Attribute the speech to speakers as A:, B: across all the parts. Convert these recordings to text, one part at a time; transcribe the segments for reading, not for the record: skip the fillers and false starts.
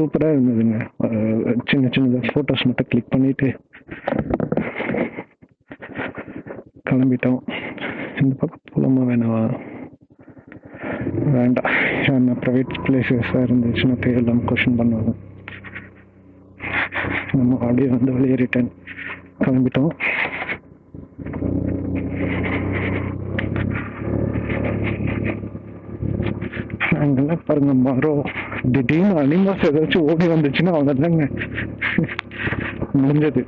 A: சூப்பராக இருந்ததுங்க. சின்ன சின்னதாக ஃபோட்டோஸ் மட்டும் கிளிக் பண்ணிட்டு கிளம்பிட்டோம். இந்த பக்கம் போகலாமா வேணாவா? வேண்டாம், என்ன ப்ரைவேட் பிளேசஸாக இருந்துச்சுன்னா தேவையில்லாமல் கொஷின் பண்ணுவாங்க. நம்ம அப்படியே வந்து வெளியே ரிட்டர்ன் கிளம்பிட்டோம். அங்கெல்லாம் பாருங்க மரம், திடீர்னு அனிமல்ஸ் ஏதாச்சும் ஓடி வந்துச்சுன்னா அவங்க தாங்க முடிஞ்சது.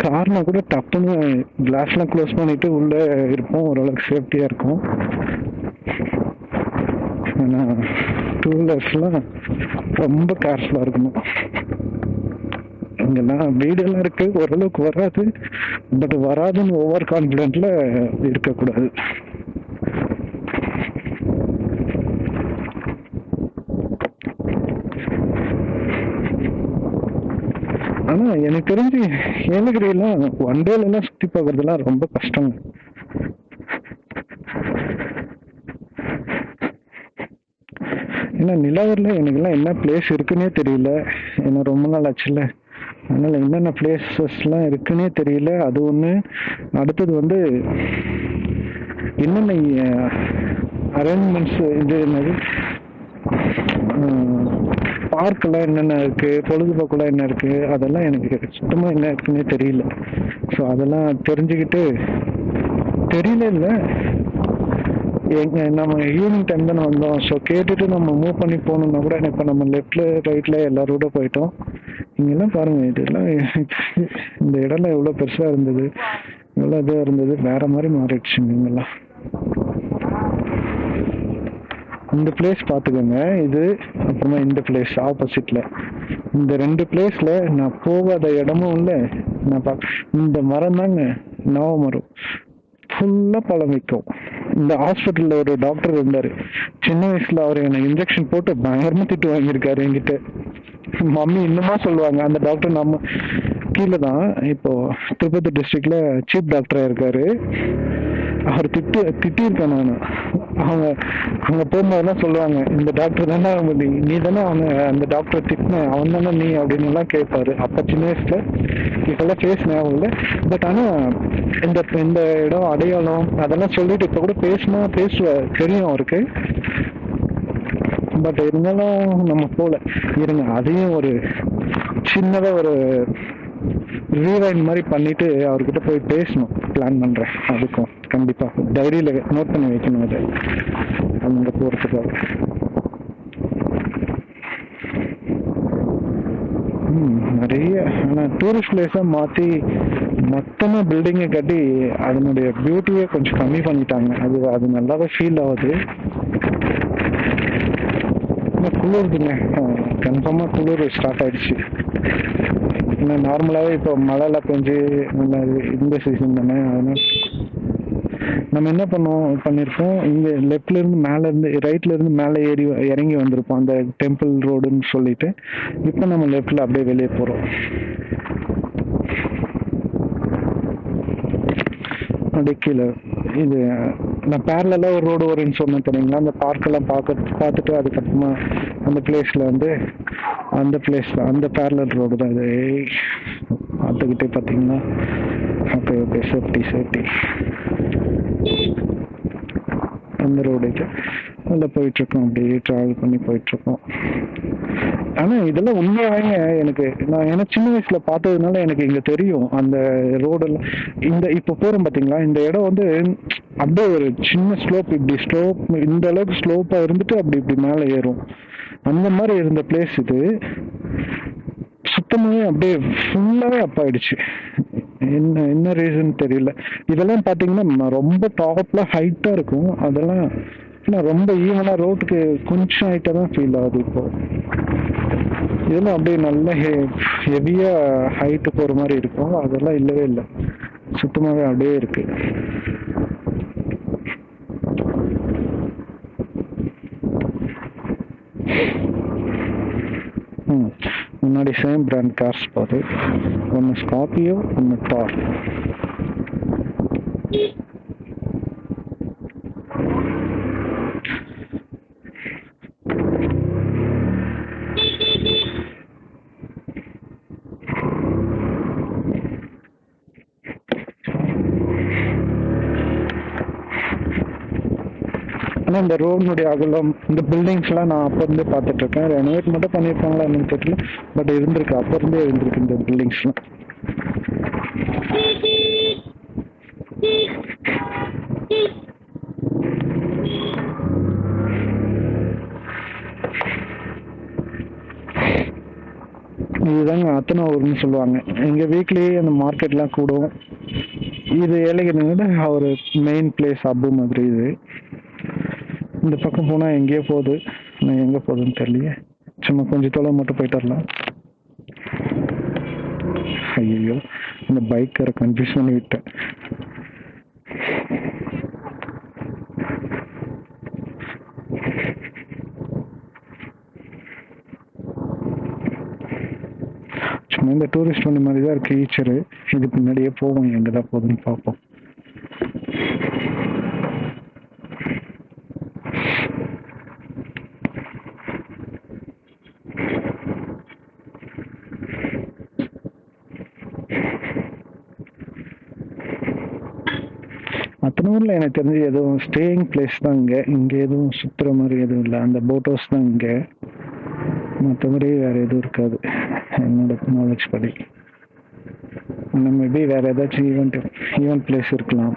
A: கார்னா கூட டப்புன்னு கிளாஸ்லாம் க்ளோஸ் பண்ணிட்டு உள்ள இருப்போம், ஓரளவுக்கு சேஃப்டியா இருக்கும். ஆனா டூ வீலர்ஸ்லாம் ரொம்ப கேர்ஃபுல்லா இருக்கணும். இங்கெல்லாம் வீடெல்லாம் இருக்கு, ஓரளவுக்கு வராது, பட் வராதுன்னு ஓவர் கான்ஃபிடென்ட்ல இருக்கக்கூடாது. ஆனா எனக்கு தெரிஞ்சு ஏலகிரிலாம் ஒன் டேல எல்லாம் சுத்தி பார்க்கறதுலாம் ரொம்ப கஷ்டம். ஏன்னா நிலாவூர்ல எனக்குலாம் என்ன பிளேஸ் இருக்குன்னே தெரியல, ஏன்னா ரொம்ப நாள் ஆச்சுல்ல, அதனால என்னென்ன பிளேசஸ்லாம் இருக்குன்னே தெரியல. அது ஒன்று. அடுத்தது வந்து என்னென்ன அரேஞ்ச்மெண்ட்ஸ், இது என்னது பார்க்கெல்லாம் என்னென்ன இருக்கு, பொழுதுபோக்கெல்லாம் என்ன இருக்கு, அதெல்லாம் எனக்கு சுத்தமாக என்ன இருக்குன்னே தெரியல. ஸோ அதெல்லாம் தெரிஞ்சுக்கிட்டு தெரியல இல்லை, நம்ம ஈவினிங் டைம் தானே வந்தோம். ஸோ கேட்டுட்டு நம்ம மூவ் பண்ணி போகணுன்னா கூட இப்போ நம்ம லெஃப்ட்ல ரைட்ல எல்லாரோட போயிட்டோம். இங்கெல்லாம் பாருங்க, இதெல்லாம் இந்த இடம்லாம் எவ்வளோ பெருசாக இருந்தது, எவ்வளோ இதாக இருந்தது, வேற மாதிரி மாறிடுச்சுங்க இங்கெல்லாம். இந்த பிளேஸ் பார்த்துக்கோங்க, இது அப்புறமா இந்த பிளேஸ் ஆப்போசிட்ல, இந்த ரெண்டு பிளேஸ்ல நான் போகாத இடமும் இல்லை. நான் இந்த மரம் தாங்க நவ மரம், ஃபுல்லா பழம் வைக்கும். இந்த ஹாஸ்பிட்டல்ல ஒரு டாக்டர் இருந்தாரு, சின்ன வயசுல அவர் எனக்கு இன்ஜெக்ஷன் போட்டு பயங்கரமா திட்டு வாங்கியிருக்காரு என்கிட்ட. மம்மி இன்னுமா சொல்லுவாங்க. அந்த டாக்டர் நம்ம கீழே தான், இப்போ திருப்பதி டிஸ்ட்ரிக்ட்ல சீஃப் டாக்டரா இருக்காரு. அவர் திட்டிருக்கேன் நான். அவங்க அங்க போகும்போதெல்லாம் சொல்லுவாங்க, இந்த டாக்டர் தானே நீ தானே அவங்க அந்த டாக்டர் திட்டின, அவன் தானே நீ அப்படின்னு எல்லாம் கேட்பாரு. அப்ப சின்ன வயசுல, இப்பெல்லாம் ஃபேஸ் ஞாபகம் இல்லை. பட் ஆனா இந்த இந்த இடம் அடையாளம் அதெல்லாம் சொல்லிட்டு இப்ப கூட பேசுவ தெரியும் அவருக்கு. பட் இருந்தாலும் நம்ம போல இருங்க, அதையும் ஒரு சின்னதா ஒரு ரீவைண்ட் மாதிரி பண்ணிட்டு அவர்கிட்ட போய் பேசணும், பிளான் பண்றேன். அதுக்கும் கண்டிப்பா டைரியில நோட் பண்ணி வைக்கணும் அதை, அங்க போறதுக்காக. நிறைய ஆனா டூரிஸ்ட் பிளேஸா மாத்தி மொத்தமா பில்டிங்கை கட்டி அதனுடைய பியூட்டியை கொஞ்சம் கம்மி பண்ணிட்டாங்க. அது நல்லாவே ஃபீல் ஆகுது. குளிர்துங்க, கன்ஃபார்மா குளிர் ஸ்டார்ட் ஆயிடுச்சு. ஏன்னா நார்மலாவே இப்போ மழைலாம் பெஞ்சு இந்த சீசன் தானே, அதனால நம்ம என்ன பண்ணிருக்கோம், இங்க லெஃப்ட்ல இருந்து மேல இருந்து ரைட்ல இருந்து மேலே இறங்கி வந்திருப்போம் அந்த டெம்பிள் ரோடுன்னு சொல்லிட்டு. இப்போ நம்ம லெஃப்ட்ல அப்படியே வெளியே போறோம். அப்படியே கீழே இது நான் பேரலா ஒரு ரோடு வரும்னு சொன்னேன் தெரியுங்களா, அந்த பார்க்கெல்லாம் பார்த்துட்டு அதுக்கப்புறமா அந்த பிளேஸ்ல வந்து அந்த பிளேஸ்ல அந்த பேரலல் ரோடு தான் இது. பார்த்துக்கிட்டே பார்த்தீங்கன்னா ஓகே ஓகே, சேஃப்டி அந்த ரோடு இது. அதில் போயிட்டுருக்கோம், அப்படியே ட்ராவல் பண்ணி போயிட்டுருக்கோம். ஆனால் இதெல்லாம் உண்மையாகவே எனக்கு சின்ன வயசில் பார்த்ததுனால எனக்கு இங்கே தெரியும் அந்த ரோடெல்லாம். இப்போ போகிறோம் பார்த்தீங்களா, இந்த இடம் வந்து அப்படியே ஒரு சின்ன ஸ்லோப், இந்த அளவுக்கு ஸ்லோப்பாக இருந்துட்டு இப்படி மேலே ஏறும். அந்த மாதிரி இருந்த பிளேஸ் இது சுத்தமாகவே அப்படியே ஃபுல்லாகவே அப்பாயிடுச்சு. என்ன ரீசன் தெரியல. இதெல்லாம் பார்த்தீங்கன்னா ரொம்ப டாப்ல ஹைட்டாக இருக்கும், அதெல்லாம் ரொம்ப ஈவனா ரோட்டுக்கு கொஞ்சம் ஹைட்டாக தான் ஃபீல் ஆகுது. இப்போ இதெல்லாம் அப்படியே நல்ல ஹெவியா ஹைட்டு போகிற மாதிரி இருக்கும், அதெல்லாம் இல்லவே இல்லை, சுத்தமாகவே அப்படியே இருக்கு. முன்னாடி சேம் பிராண்ட் கார்ஸ் பாரு, ஒன்று ஸ்கார்பியோ ஒன்று தார். ஆனால் இந்த ரோடுனுடைய அகலம் இந்த பில்டிங்ஸ்லாம் நான் அப்போ இருந்தே பார்த்துட்டு இருக்கேன். ரெனோவேட் மட்டும் பண்ணியிருக்காங்களா என்னன்னு தெரியல, பட் இருந்திருக்கு, அப்போ இருந்தே இருந்திருக்கு இந்த பில்டிங்ஸ்லாம். இதுதாங்க அத்தனாவூர்னு சொல்லுவாங்க. எங்க வீக்லி அந்த மார்க்கெட்லாம் கூடும். இது ஏழைகளுங்க ஒரு மெயின் பிளேஸ் ஹப்பு மாதிரி. இது இந்த பக்கம் போனால் எங்கேயோ போகுது, நான் எங்கே போகுதுன்னு தெரியலையே. சும்மா கொஞ்சம் தொலை மட்டும் போயிட்டு வரலாம். ஐயோ, இந்த பைக்கரை கன்ஃபியூஸ் பண்ணி விட்டேன். சும்மா இந்த டூரிஸ்ட் வண்டி மாதிரி தான் இருக்கு ஈச்சரு. இது பின்னாடியே போவோம், எங்கே தான் போகுதுன்னு பார்ப்போம். அத்தனூரில் எனக்கு தெரிஞ்சு எதுவும் ஸ்டேயிங் பிளேஸ் தான் இங்கே எதுவும் சுற்றுற மாதிரி எதுவும் இல்லை. அந்த போட் ஹவுஸ் தான் இங்கே, மற்றபடி வேறு எதுவும் இருக்காது என்னோட நாலேஜ் படி. ஆனால் மேபி வேறு ஏதாச்சும் ஈவெண்ட் பிளேஸ் இருக்கலாம்.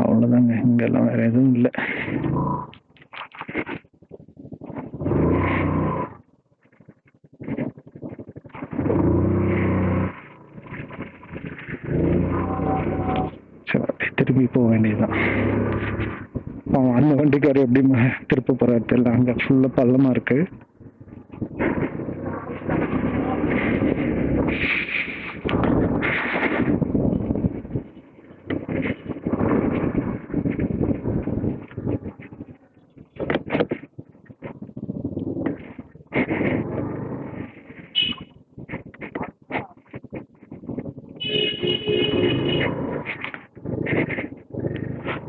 A: அவ்வளோதாங்க, இங்கெல்லாம் வேறு எதுவும் இல்லை. சரி, திரும்பி போக வேண்டியதுதான். அந்த வண்டிக்காரர் எப்படி திருப்ப போறாரு தெரியல, அங்கே ஃபுல்லாக பள்ளமாக இருக்கு.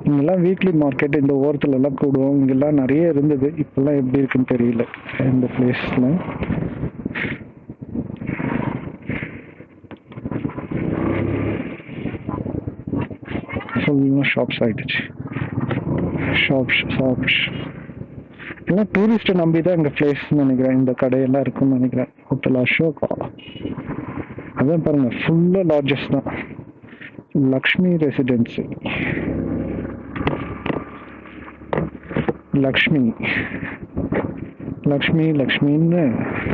A: இங்கெல்லாம் வீக்லி மார்க்கெட் இந்த ஓரத்துல எல்லாம் கூடுவோம். இங்கெல்லாம் நிறைய இருந்தது, இப்பெல்லாம் எப்படி இருக்குன்னு தெரியல இந்த பிளேஸ்ல. ஃபுல்லாக ஷாப்ஸ் ஆயிடுச்சு. ஷாப்ஸ் எல்லாம் டூரிஸ்ட்டை நம்பி தான் இங்கே பிளேஸ் நினைக்கிறேன். இந்த கடையெல்லாம் இருக்குன்னு நினைக்கிறேன். ஹோட்டல் அசோகா, அதான் பாருங்க, ஃபுல்லாக லாட்ஜஸ் தான். லக்ஷ்மி ரெசிடென்சி, லக்ஷ்மின்னு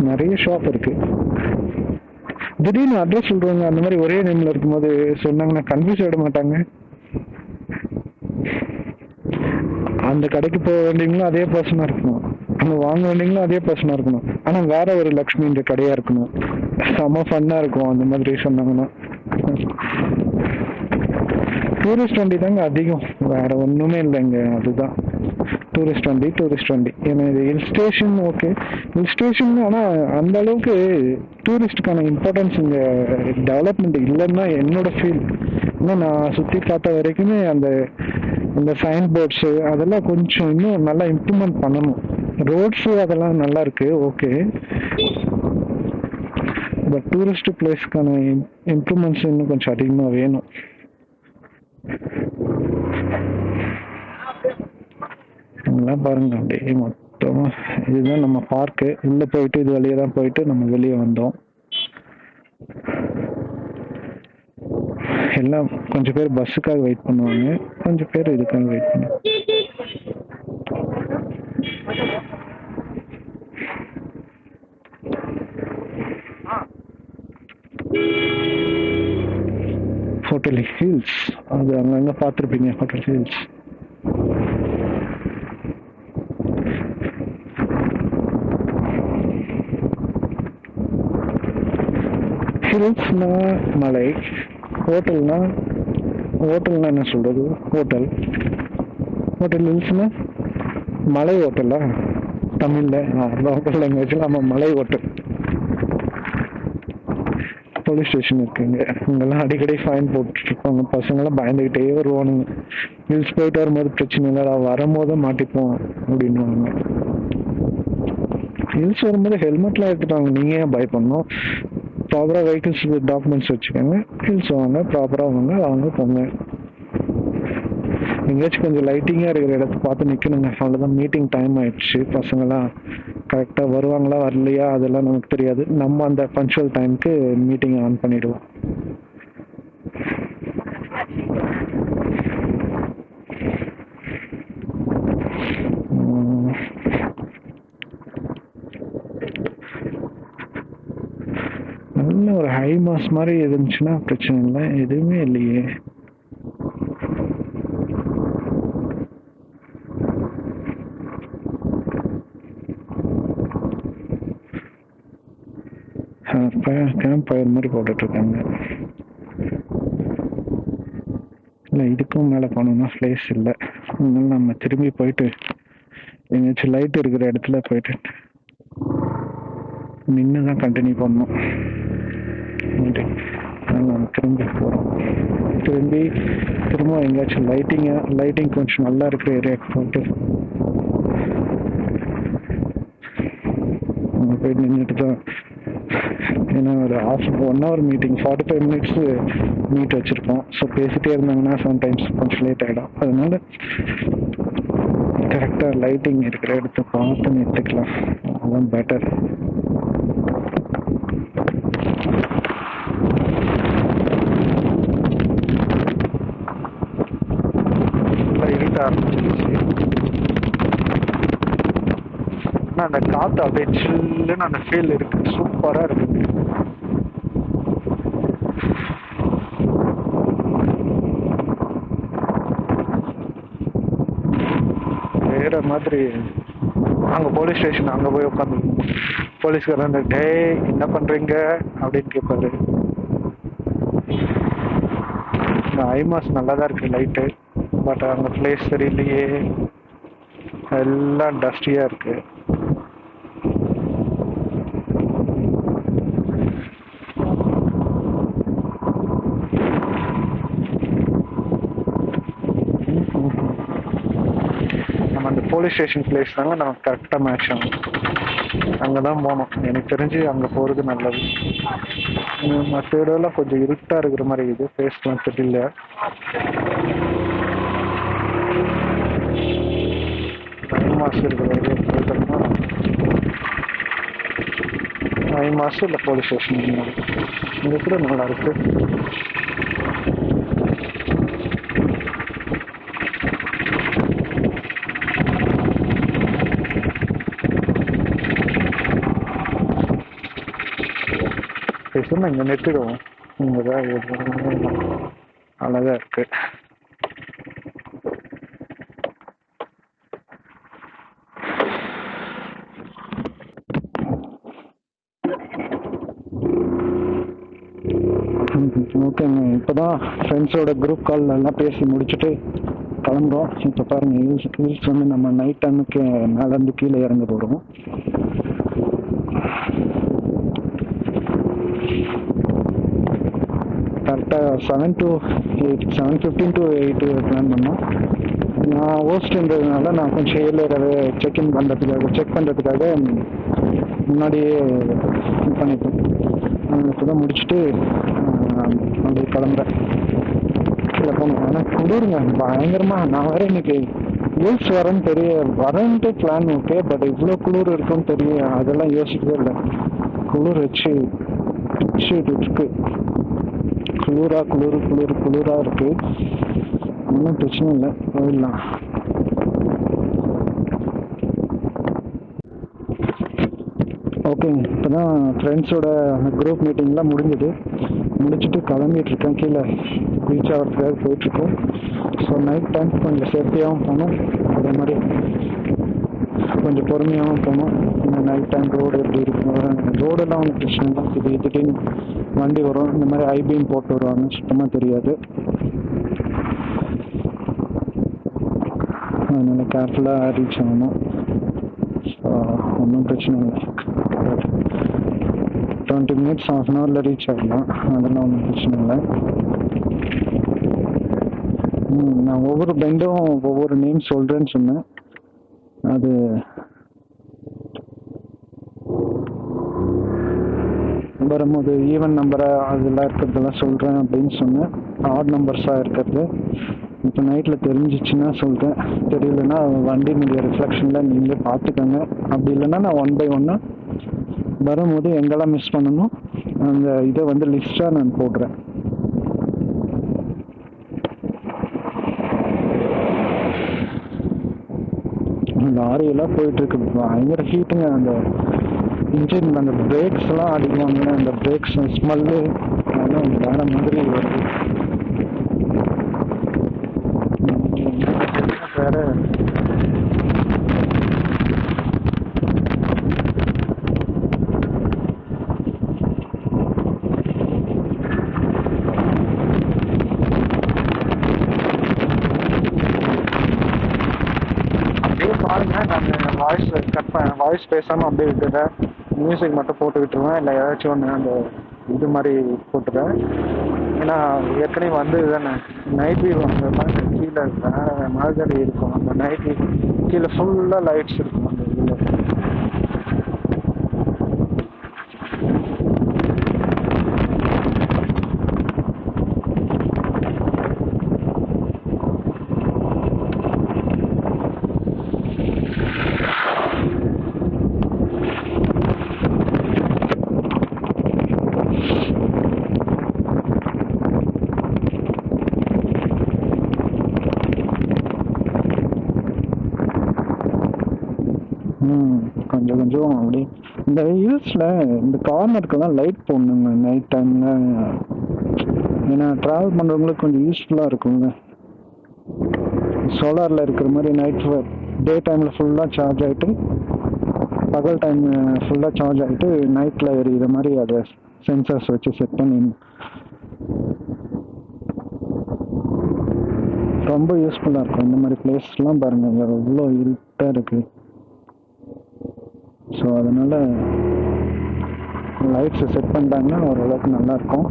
A: நிறைய ஷாப் இருக்கு. திடீர்னு அட்ரஸ் சொல்றாங்க, அந்த மாதிரி ஒரே நேம்ல இருக்கும்போது சொன்னாங்கன்னா கன்ஃபியூஸ் ஆகிட மாட்டாங்க. அந்த கடைக்கு போக வேண்டியவங்களும் அதே பர்சனா இருக்கணும், அங்க வாங்க வேண்டியவங்களும் அதே பர்சனா இருக்கணும், ஆனா வேற ஒரு லக்ஷ்மின்ற கடையா இருக்கணும். செம ஃபன்னா இருக்கும் அந்த மாதிரி சொன்னாங்கன்னா. டூரிஸ்ட் வண்டி தாங்க அதிகம், வேற ஒண்ணுமே இல்லைங்க. அதுதான் டூரிஸ்ட் வண்டி. ஏன்னா இது hill station, okay hill station, ஆனால் அந்த அளவுக்கு டூரிஸ்டுக்கான இம்பார்ட்டன்ஸ் இங்கே டெவலப்மெண்ட் இல்லைன்னா என்னோட ஃபீல். ஏன்னா நான் சுற்றி பார்த்த வரைக்குமே அந்த சைன் போர்ட்ஸு அதெல்லாம் கொஞ்சம் இன்னும் நல்லா இம்ப்ரூவ்மெண்ட் பண்ணணும். ரோட்ஸு அதெல்லாம் நல்லா இருக்கு, ஓகே, பட் டூரிஸ்ட் பிளேஸ்க்கான இம்ப்ரூவ்மெண்ட்ஸ் இன்னும் கொஞ்சம் அதிகமாக வேணும். இதெல்லாம் பாருங்க, அப்படியே மொத்தமா இதுதான் நம்ம பார்க்கு. உள்ள போயிட்டு இது வழியே தான் போயிட்டு நம்ம வெளியே வந்தோம். எல்லாம் கொஞ்சம் பேர் பஸ்ஸுக்காக வெயிட் பண்ணுவாங்க, கொஞ்சம் பேர் இதுக்காக வெயிட் பண்ணுவாங்க. ஹோட்டல் ஹில்ஸ், அது அங்கங்க பார்த்துருப்பீங்க. ஹோட்டல் ஹில்ஸ் ஹில்ஸ்னா மலை, ஹோட்டல்னா என்ன சொல்றது, ஹோட்டல் ஹில்ஸ்னா மலை ஹோட்டலா தமிழ்ல, லோக்கல் லாங்குவேஜ்ல நம்ம மலை ஹோட்டல். போலீஸ் ஸ்டேஷன் இருக்குங்க. அங்கெல்லாம் அடிக்கடி ஃபைன் போட்டுருப்பாங்க. பசங்களாம் பயந்துக்கிட்டே வருவானுங்க. ஹில்ஸ் போயிட்டு வரும்போது பிரச்சனை இல்லைடா, வரும்போது மாட்டிப்போம் அப்படின்வாங்க. ஹில்ஸ் வரும்போது ஹெல்மெட்லாம் எடுத்துட்டாங்க, நீங்கள் ஏன் பயப்படணும்? ப்ராப்பராக வெஹிக்கிள்ஸ் டாக்குமெண்ட்ஸ் வச்சுக்கோங்க. ஹில்ஸ் வாங்க, ப்ராப்பராக வாங்க போங்க. எங்கேயாச்சும் கொஞ்சம் லைட்டிங்காக இருக்கிற இடத்த பார்த்து நிற்கணுங்க. அவ்வளோதான். மீட்டிங் டைம் ஆயிடுச்சு. பசங்களாம் கரெக்டாக வருவாங்களா வரலையா அதெல்லாம் நமக்கு தெரியாது. நம்ம அந்த பங்க்சுவல் டைமுக்கு மீட்டிங் ஆன் பண்ணிடுவோம். நல்ல ஒரு ஹை மாஸ் மாதிரி இருந்துச்சுன்னா பிரச்சனை இல்லை. எதுவுமே இல்லையே. கேம்ப் ஃபயர் மாதிரி போட்டுட்ருக்காங்க. இல்லை, இதுக்கும் மேலே போனோம்னா பிளேஸ் இல்லை. அதனால நம்ம திரும்பி போயிட்டு எங்கேயாச்சும் லைட் இருக்கிற இடத்துல போயிட்டு நின்று தான் கண்டினியூ பண்ணணும். நம்ம திரும்பி போகிறோம். திரும்ப எங்கேயாச்சும் லைட்டிங் கொஞ்சம் நல்லா இருக்கிற ஏரியாவுக்கு போயிட்டு அங்கே போயிட்டு நின்றுட்டு தான். ஏன்னா ஒரு 1 hour மீட்டிங் 45 minutes மீட் வச்சுருக்கோம். ஸோ பேசிகிட்டே இருந்தாங்கன்னா சம்டைம்ஸ் கொஞ்சம் லேட் ஆகிடும். அதனால கரெக்டாக லைட்டிங் இருக்கிற இடத்த பார்த்து நிறுத்திக்கலாம். அதுதான் பெட்டர். இருட்டா இருந்துச்சு. ஆனால் அந்த காற்று அப்படியே சில்லுன்னு அந்த ஃபீல் இருக்குது. சூப்பராக இருக்குது. வேற மாதிரி. அங்கே போலீஸ் ஸ்டேஷன் அங்கே போய் உட்காந்து போலீஸ்காரன் டே என்ன பண்ணுறீங்க அப்படின்னு கேட்பாரு. இந்த ஐமாஸ் நல்லா தான் இருக்குது லைட்டு. பட் அங்கே பிளேஸ் சரியில்லையே, எல்லாம் டஸ்டியாக இருக்குது. நம்ம அந்த போலீஸ் ஸ்டேஷன் பிளேஸ் தாங்க நமக்கு கரெக்டாக மேட்ச் ஆகும். அங்கே தான் போகணும். எனக்கு தெரிஞ்சு அங்கே போகிறது நல்லது. மற்ற இடம்லாம் கொஞ்சம் இருட்டாக இருக்கிற மாதிரி இருக்குது. ஃபேஸ்லாம் தெரியல. ஐமாஸ் இருக்கிற ஏரியா போயிட்டோம்னா ஐமாஸ் இல்லை போலீஸ் ஸ்டேஷன் இங்கே கூட நல்லா இருக்கு. பேசுனா இங்கே நிறுத்திடுவோம். இங்கே தான் அழகாக இருக்கு. ஓகேங்க. இப்போ தான் ஃப்ரெண்ட்ஸோட குரூப் கால் எல்லாம் பேசி முடிச்சுட்டு கிளம்புறோம். இப்போ பாருங்க, ஹில்ஸ் வந்து நம்ம நைட் டைமுக்கு மேலேருந்து கீழே இறங்க போகிறோம். கரெக்டாக 7:15 to 8 பிளான் பண்ணோம். நான் ஹோஸ்ட்ன்றதுனால நான் கொஞ்சம் ஏர்லியராகவே செக் பண்ணுறதுக்காக முன்னாடியே இது பண்ணிப்பேன். இப்போ தான் முடிச்சுட்டு அப்படியே கிளம்புறேன். கீழே போகணும். ஆனால் குளிருங்க பயங்கரமாக. நான் வேறு இன்னைக்கு ஹில்ஸ் வரேன்ட்டு பிளான் ஓகே. பட் இவ்வளோ குளிர் இருக்குன்னு தெரியும். அதெல்லாம் யோசிக்கவே இல்லை. குளிர் வச்சு இருக்கு. குளிரா இருக்கு. ஒன்றும் பிரச்சனை இல்லை, போயிடலாம். ஓகேங்க. இப்போ தான் ஃப்ரெண்ட்ஸோட குரூப் மீட்டிங்லாம் முடிச்சுட்டு கிளம்பிட்டு இருக்கேன். கீழே ரீச் ஆகிறதுக்காக போயிட்டுருக்கோம். ஸோ நைட் டைம் கொஞ்சம் சேஃப்டியாகவும் போகணும், அதே மாதிரி கொஞ்சம் பொறுமையாகவும் போகணும். இந்த நைட் டைம் ரோடு எப்படி இருக்கும், ரோடெல்லாம் ஒன்றும் பிரச்சனை இல்லை. திடீர்னு வண்டி வரும். இந்த மாதிரி ஐபீம் போட்டு வருவாங்க, சுத்தமாக தெரியாது. அதனால் கேர்ஃபுல்லாக ரீச் ஆகணும். ஸோ ஒன்றும் பிரச்சனை இல்லை. 20 மினிட்ஸ் half அன் ஹவரில் ரீச் ஆகலாம், அதெல்லாம் ஒன்றும் பிரச்சனை இல்லை. நான் ஒவ்வொரு பெண்டும் ஒவ்வொரு நேம் சொல்கிறேன்னு சொன்னேன். அது வரும்போது ஈவன் நம்பரை அதெல்லாம் இருக்கிறதெல்லாம் சொல்கிறேன் அப்படின்னு சொன்னேன். ஆட் நம்பர்ஸாக இருக்கிறது இப்போ நைட்டில் தெரிஞ்சிச்சுன்னா சொல்கிறேன், தெரியலன்னா வண்டியினுடைய ரிஃப்ளெக்ஷனில் நீங்களே பார்த்துக்கோங்க. அப்படி இல்லைன்னா நான் 1 by 1 வரும்போது எங்கெல்லாம் மிஸ் பண்ணணும் அந்த இதை வந்து லிஸ்ட்டாக நான் போடுறேன். லாரியெல்லாம் போயிட்டுருக்கு, பயங்கர ஹீட்டுங்க. அந்த இன்ஜின் அந்த பிரேக்ஸ் எல்லாம் அடிக்குவாங்க, அந்த பிரேக்ஸ் ஸ்மெல்லு அதெல்லாம் வேற மாதிரி வருது. வேற அப்படியே பாருங்க, நான் வாய்ஸ் பேசாமல் அப்படியே விட்டுறேன், மியூசிக் மட்டும் போட்டு விட்டுருவேன், இல்லை ஏதாச்சும் ஒன்று அந்த இது மாதிரி போட்டுறேன். ஏன்னா ஏற்கனவே வந்து தானே நைட் வியூ அங்கே பாருங்க, கீழே வேற மாதிரி இருக்கும். அந்த நைட் வியூ கீழே ஃபுல்லாக லைட்ஸ் இருக்கும் அந்த இதில். கொஞ்சம் கொஞ்சம் அப்படி இந்த ஹில்ஸில் இந்த கார்னருக்கெல்லாம் லைட் போடணுங்க நைட் டைமில். ஏன்னா ட்ராவல் பண்ணுறவங்களுக்கு கொஞ்சம் யூஸ்ஃபுல்லாக இருக்குங்க. சோலாரில் இருக்கிற மாதிரி நைட் டே டைமில் ஃபுல்லாக சார்ஜ் ஆகிட்டு, பகல் டைம் ஃபுல்லாக சார்ஜ் ஆகிட்டு நைட்டில் எரியிற மாதிரி அதை சென்சர்ஸ் வச்சு செட் பண்ணி ரொம்ப யூஸ்ஃபுல்லாக இருக்கும். இந்த மாதிரி பிளேஸ்லாம் பாருங்கள், எவ்வளோ இருட்டாக இருக்குது. ஸோ அதனால் லைட்ஸை செட் பண்ணிட்டாங்கன்னா ஓரளவுக்கு நல்லாயிருக்கும்.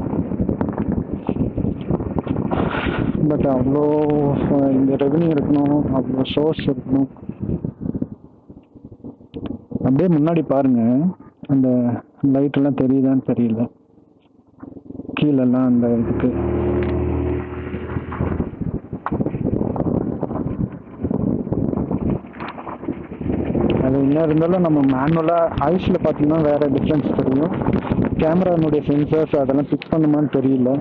A: பட் அவ்வளோ இந்த ரெவன்யூ இருக்கணும், அவ்வளோ சோர்ஸ் இருக்கணும். அப்படியே முன்னாடி பாருங்கள், அந்த லைட்டெல்லாம் தெரியுதான்னு தெரியல கீழெல்லாம் அந்த இதுக்கு. அது என்ன இருந்தாலும் நம்ம மேனுவலாக ஐஸில் பார்த்தீங்கன்னா வேறு டிஃப்ரென்ஸ் தெரியும். கேமரானுடைய சென்சர்ஸ் அதெல்லாம் பிக் பண்ணுமான்னு தெரியல.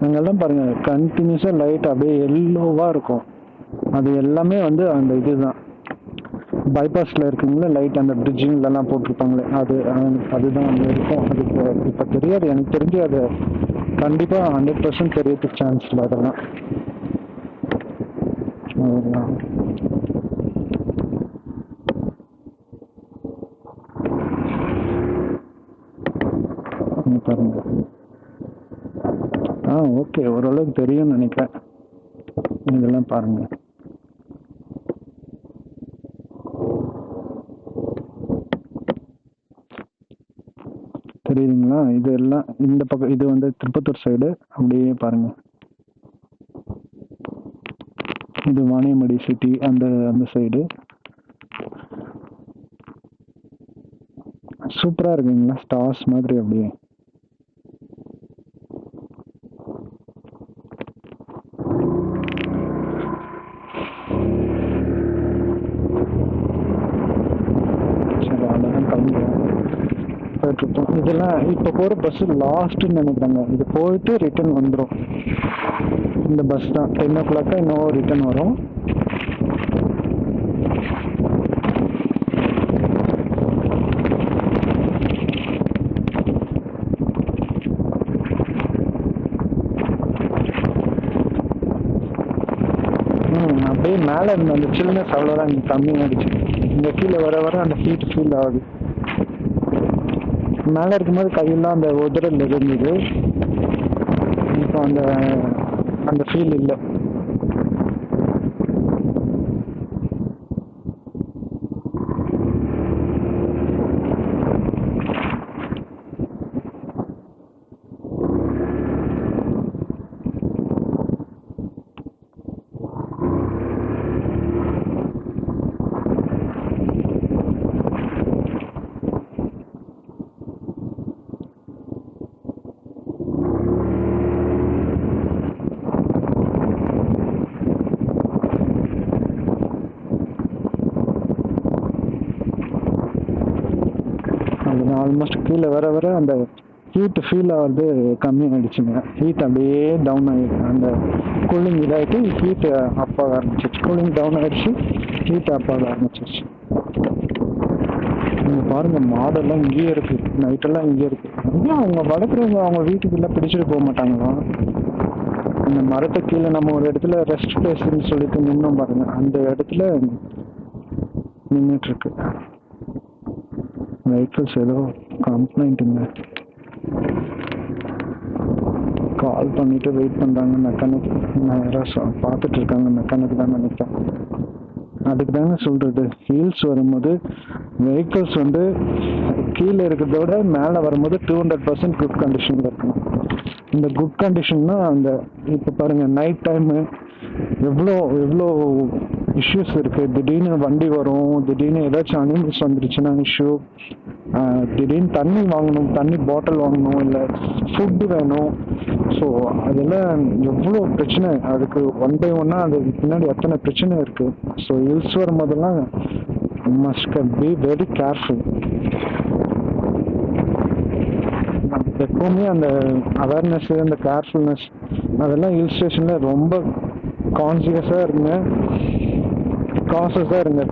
A: அங்கெல்லாம் பாருங்கள், கண்டினியூஸாக லைட் அப்படியே எல்லோவாக இருக்கும். அது எல்லாமே வந்து அந்த இதுதான் பைபாஸில் இருக்குங்களா லைட், அந்த பிரிட்ஜிங்லலாம் போட்டிருப்பாங்களே அதுதான் அங்கே இருக்கும். அது இப்போ தெரியாது, எனக்கு தெரிஞ்சு அது கண்டிப்பாக 100% தெரியறதுக்கு சான்ஸ் இல்லை. அதெல்லாம் பாருங்க. ஓகே, ஓரளவுக்கு தெரியும்னு நினைக்கிறேன். இதெல்லாம் பாருங்க, தெரியுதுங்களா? இது எல்லாம் இந்த பக்கம், இது வந்து திருப்பத்தூர் சைடு. அப்படியே பாருங்க, இது வாணியம்பாடி சிட்டி, அந்த சைடு. சூப்பராக இருக்குங்களா, ஸ்டார்ஸ் மாதிரி அப்படியே. இதெல்லாம் இப்போ போகிற பஸ்ஸு லாஸ்ட்டுன்னு நினைப்பாங்க. இது போயிட்டு ரிட்டர்ன் வந்துடும். இந்த பஸ் தான் 10 o'clock இன்னும் ரிட்டர்ன் வரும். மேலே இருந்த அந்த சில்னஸ் அவ்வளோதான் இங்கே கம்மியாகிடுச்சு. இந்த கீழே வர வர அந்த ஹீட் ஃபீல் ஆகுது. மேலே இருக்கும்போது கையெல்லாம் அந்த உதறல் இருந்தது, இப்போ அந்த அந்த ஃபீல் இல்லை. ஆல்மோஸ்ட் கீழே வர வர அந்த ஹீட் ஃபீல் ஆகிறது கம்மியாகிடுச்சுங்க. ஹீட் அப்படியே டவுன் ஆகிடுச்சு. அந்த கூலிங் இதாகிட்டு ஹீட் அப் ஆக ஆரம்பிச்சிச்சு. கூலிங் டவுன் ஆகிடுச்சு, ஹீட் அப் ஆக ஆரம்பிச்சிருச்சு. நீங்கள் பாருங்கள், மாடெல்லாம் இங்கேயே இருக்குது, நைட்டெல்லாம் இங்கேயே இருக்குது. ஏன் அவங்க வளர்க்குறவங்க அவங்க வீட்டுக்குள்ளே பிடிச்சிட்டு போக மாட்டாங்களா? அந்த மரத்தை கீழே நம்ம ஒரு இடத்துல ரெஸ்ட் பிளேஸ்ன்னு சொல்லிட்டு நின்னோம் பாருங்க, அந்த இடத்துல நின்றுட்டுருக்கு. வெஹிக்கிள்ஸ் ஏதோ கம்ப்ளைண்ட்டுங்க. கால் பண்ணிட்டு வெயிட் பண்ணுறாங்க மெக்கானிக். யாராவது பார்த்துட்டு இருக்காங்க, மெக்கானிக் தான் நினைக்கிறேன். அதுக்கு தாங்க சொல்கிறது, ஹீல்ஸ் வரும்போது வெஹிக்கிள்ஸ் வந்து கீழே இருக்கிறதோட மேலே வரும்போது 200% குட் கண்டிஷனில் இருக்கணும். இந்த குட் கண்டிஷன்னா அந்த இப்போ பாருங்கள், நைட் டைமு எவ்வளோ எவ்வளோ இஷ்யூஸ் இருக்குது. திடீர்னு வண்டி வரும், திடீர்னு ஏதாச்சும் அனிமல்ஸ் வந்துருச்சுன்னா இஷ்யூ, திடீர்னு தண்ணி வாங்கணும், தண்ணி பாட்டில் வாங்கணும், இல்லை ஃபுட்டு வேணும். ஸோ அதெல்லாம் எவ்வளோ பிரச்சனை, அதுக்கு ஒன் பை ஒன்னாக அதுக்கு பின்னாடி எத்தனை பிரச்சனை இருக்குது. ஸோ ஹில்ஸ் வரும்போதெல்லாம் மஸ்ட் பி வெரி கேர்ஃபுல். எப்பவுமே அந்த அவேர்னஸ், அந்த கேர்ஃபுல்னஸ் அதெல்லாம் ஹில் ஸ்டேஷனில் ரொம்ப கான்சியஸாக இருங்க, கான்சியஸாக இருங்க.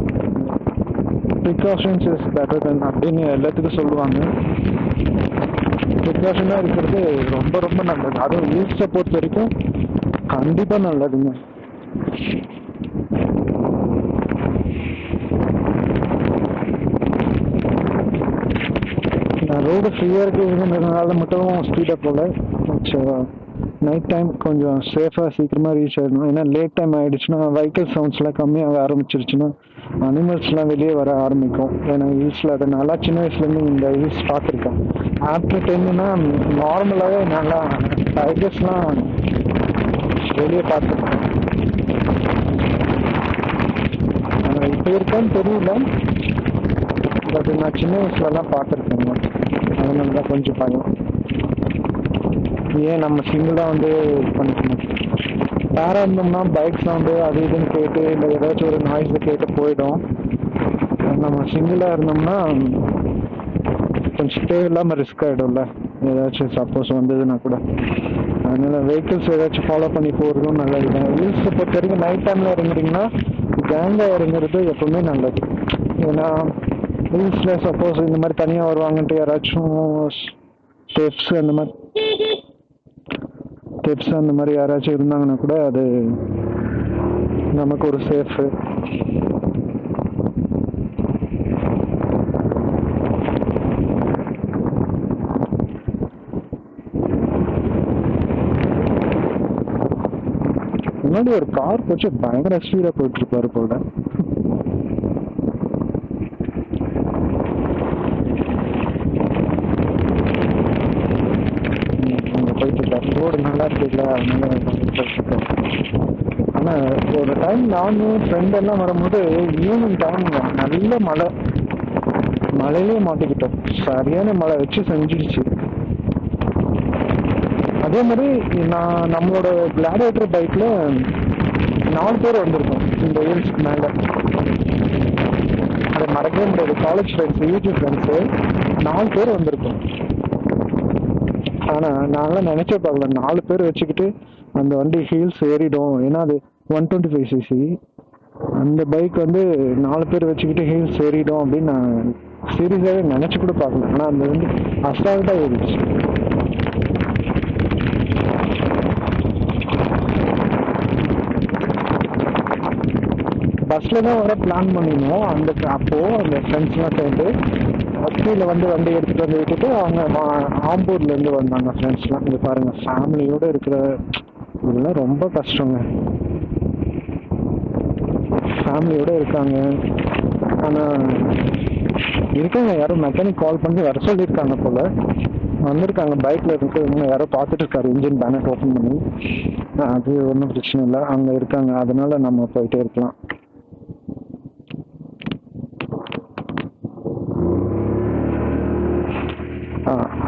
A: ப்ரிகாஷன்ஸ் இஸ் பெட்டர் தென் அப்படின்னு எல்லாத்துக்கும் சொல்லுவாங்க. ப்ரிகாஷனாக இருக்கிறது ரொம்ப ரொம்ப நல்லது. அதுவும் ஹில்ஸை பொறுத்த வரைக்கும் கண்டிப்பாக நல்லதுங்க. நான் ரோடு ஃப்ரீயாக இருக்குங்கிறதுனால மட்டும் ஸ்பீடாக போகல. நைட் டைம் கொஞ்சம் சேஃபாக சீக்கிரமாக ரீச் ஆகிடணும். ஏன்னா லேட் டைம் ஆகிடுச்சுன்னா வெஹிக்கிள் சவுண்ட்ஸ்லாம் கம்மியாக ஆரம்பிச்சிருச்சுன்னா அனிமல்ஸ்லாம் வெளியே வர ஆரம்பிக்கும். ஏன்னா ஹில்ஸில் அதை நல்லா சின்ன வயசுலேருந்து இந்த ஹில்ஸ் பார்த்துருக்கேன். ஆஃப்டர் 10ன்னா நார்மலாகவே நல்லா டைகர்ஸ்லாம் வெளியே பார்த்துருக்கேன். ஆனால் இப்போ இருக்கான்னு தெரியல, பட் நான் சின்ன வயசுலலாம் பார்த்துருக்கேங்க. அதனால தான் கொஞ்சம் பயம். ஏன் நம்ம சிங்கிளாக வந்து இது பண்ணிக்கணும். பேராக இருந்தோம்னா பைக் சவுண்டு அது இதுன்னு கேட்டு, இல்லை ஏதாச்சும் ஒரு நாய்ஸை கேட்டு போயிடும். நம்ம சிங்கிளாக இருந்தோம்னா கொஞ்சம் தேவையில்லாமல் ரிஸ்க் ஆகிடும்ல, ஏதாச்சும் சப்போஸ் வந்ததுன்னா கூட. அதனால் வெஹிக்கிள்ஸ் ஏதாச்சும் ஃபாலோ பண்ணி போகிறதும் நல்லது தான். ஹில்ஸை பொறுத்த வரைக்கும் நைட் டைமில் இறங்குறீங்கன்னா கேங்காக இறங்குறது எப்பவுமே நல்லது. ஏன்னா ஹில்ஸில் சப்போஸ் இந்த மாதிரி தனியாக வருவாங்கன்ட்டு யாராச்சும் ஸ்டெப்ஸ் அந்த மாதிரி யாராச்சும் இருந்தாங்கன்னா கூட அது நமக்கு ஒரு சேஃபு. முன்னாடி ஒரு கார் போச்சு, பயங்கர ஸ்பீடாக போயிட்டு இருப்பாரு போல. ரோடு நல்லா இருக்குல்ல, அதனால. ஆனால் ஒரு டைம் நானும் ஃப்ரெண்டெல்லாம் வரும்போது ஈவினிங் டைம் நல்ல மழையிலே மாட்டிக்கிட்டோம். சரியான மழை வச்சு செஞ்சிருச்சு. அதே மாதிரி நம்மளோட கிளாடியேட்டர் பைக்கில் 4 பேர் வந்திருக்கோம் இந்த ஹில்ஸ்க்கு மேலே. அதை மறக்கவே முடியாது. காலேஜ் ஃப்ரெண்ட்ஸு, யூடியூப் ஃப்ரெண்ட்ஸு 4 பேர் வந்திருக்கோம். ஆனால் நாங்களாம் நினச்சே பார்க்கல 4 பேர் வச்சுக்கிட்டு அந்த வண்டி ஹீல்ஸ் ஏறிடும். ஏன்னா அது 125cc அந்த பைக் வந்து 4 பேர் வச்சுக்கிட்டு ஹீல்ஸ் ஏறிடும் அப்படின்னு நான் சீரியஸாகவே நினச்சி கூட பார்க்கல. ஆனால் அந்த வந்து அசால்ட்டாக ஏறிடுச்சு. பஸ்ல தான் வர பிளான் பண்ணினோம். அப்போ அந்த ஃப்ரெண்ட்ஸ்லாம் சேர்ந்து கீழே வந்து வண்டி எடுத்துட்டு வந்து விட்டுட்டு அவங்க ஆம்பூர்ல இருந்து வந்தாங்க ஃப்ரெண்ட்ஸ்லாம். இது பாருங்க, ஃபேமிலியோட இருக்கிற இதெல்லாம் ரொம்ப கஷ்டங்க. ஃபேமிலியோட இருக்காங்க. ஆனா இருக்காங்க, யாரும் மெக்கானிக் கால் பண்ணி வர சொல்லியிருக்காங்க போல. வந்திருக்காங்க, பைக்ல இருக்கிறவங்க யாரோ பார்த்துட்டு இருக்காரு இன்ஜின் பேனட் ஓப்பன் பண்ணி. அது ஒன்றும் பிரச்சனை இல்லை, அங்க இருக்காங்க, அதனால நம்ம போயிட்டே இருக்கலாம்.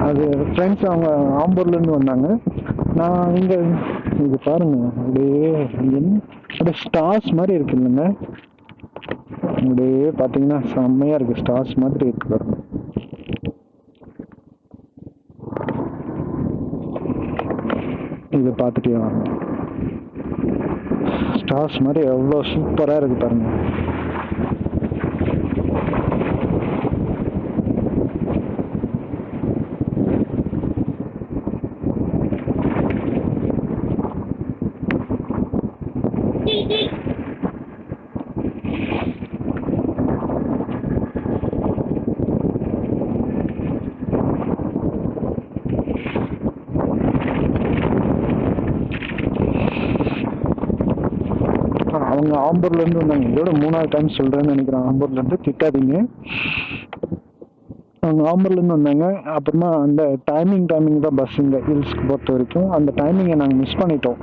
A: அது ஃப்ரெண்ட்ஸ் அவங்க ஆம்பூர்ல இருந்து வந்தாங்க. நான் இங்க இது பாருங்க, அப்படியே அப்படியே ஸ்டார்ஸ் மாதிரி இருக்கு இல்லைங்க. அப்படியே பாத்தீங்கன்னா செம்மையா இருக்கு, ஸ்டார்ஸ் மாதிரி இருக்கு பாருங்க. இது பார்த்துட்டே வாங்க, ஸ்டார்ஸ் மாதிரி எவ்வளோ சூப்பரா இருக்கு பாருங்க. அவங்க ஆம்பூர்ல இருந்து வந்தாங்க. இதோட 3வது டைம் சொல்றேன்னு நினைக்கிறேன். ஆம்பூர்ல இருந்து திட்டாதீங்க. அவங்க ஆம்பூர்ல இருந்து வந்தாங்க. அப்புறமா அந்த டைமிங் தான் பஸ் இந்த ஹில்ஸ்க்கு பொறுத்த வரைக்கும். அந்த டைமிங்கை நாங்கள் மிஸ் பண்ணிட்டோம்.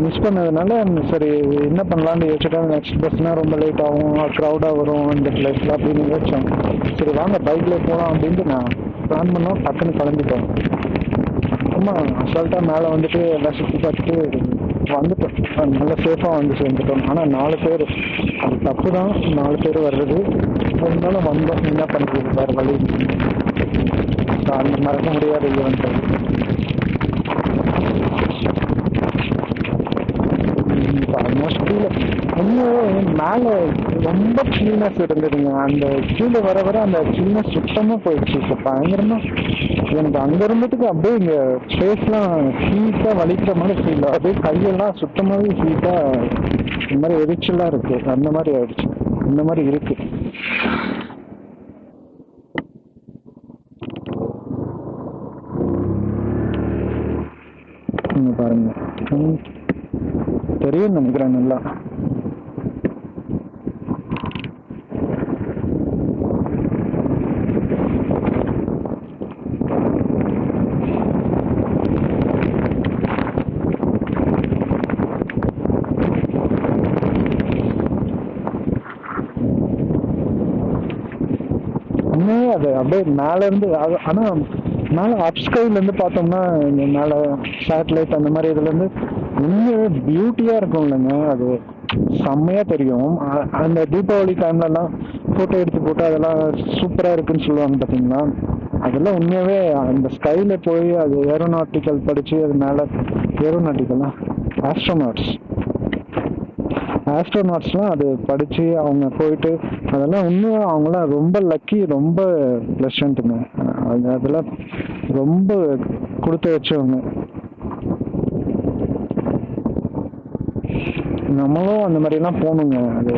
A: மிஸ் பண்ணதுனால சரி என்ன பண்ணலான்னு யோசிச்சுட்டா, நெக்ஸ்ட் பஸ்னா ரொம்ப லேட் ஆகும், க்ரௌடாக வரும் இந்த பிளேஸ்ல அப்படின்னு யோசிச்சோம். சரி வாங்க பைக்ல போகலாம் அப்படின்ட்டு நான் பிளான் பண்ணோம். டக்குன்னு கிளம்பிட்டோம். அப்புறமா அசால்ட்டா மேலே வந்துட்டு எல்லாம் சுற்றி பார்த்துட்டு வந்துட்டோம். நல்லா சேஃபாக வந்து சேர்ந்துட்டோம். ஆனால் 4 பேர், அது தப்பு தான் 4 பேர் வர்றது. இருந்தாலும் வந்தோம், என்ன பண்ணுறது, வேறு வழி. அந்த மறக்க முடியாத ஈவெண்ட். ஆல்மோஸ்ட் கீழே இன்னும் மேலே ரொம்ப சில்னஸ் இருந்ததுங்க. அந்த கீழே வர வர அந்த சில்னஸ் சுத்தமாக போயிடுச்சு. இப்போ பயங்கரமா எனக்கு அங்க இருந்ததுக்கு அப்படியே இங்க ஃபேஸ்லாம் ஹீட்டா வலிக்கிற மாதிரி ஃபீல் ஆகுது. கையெல்லாம் சுத்தமாவே ஹீட்டா இந்த மாதிரி எரிச்சலா இருக்கு. அந்த மாதிரி ஆயிடுச்சு, இந்த மாதிரி இருக்கு. பாருங்க, தெரியும் நினைக்கிறேன் நல்லா. அது அப்படியே மேல இருந்து, ஆனா மேல அப்ஸ்கைல இருந்து பார்த்தோம்னா இந்த மேல சேட்டலைட் அந்த மாதிரி இதுல இருந்து இன்னும் பியூட்டியா இருக்கும் இல்லைங்க. அது செம்மையா தெரியும். அந்த தீபாவளி டைம்ல எல்லாம் போட்டோ எடுத்து போட்டு அதெல்லாம் சூப்பரா இருக்குன்னு சொல்லுவாங்க பாத்தீங்களா. அதெல்லாம் உண்மையாவே அந்த ஸ்கைல போய் அது ஏரோநாட்டிக்கல் படிச்சு அது மேல ஏரோநாட்டிக்கலா ஆஸ்ட்ரோநாட்ஸ்லாம் அது படிச்சு அவங்க போயிட்டு அதெல்லாம் இன்னும் அவங்களாம் ரொம்ப லக்கி, ரொம்ப பிளசன்ட்டுங்க. அதெல்லாம் ரொம்ப கொடுத்து வச்சவங்க. நம்மளும் அந்த மாதிரி எல்லாம் போகணுங்க. அது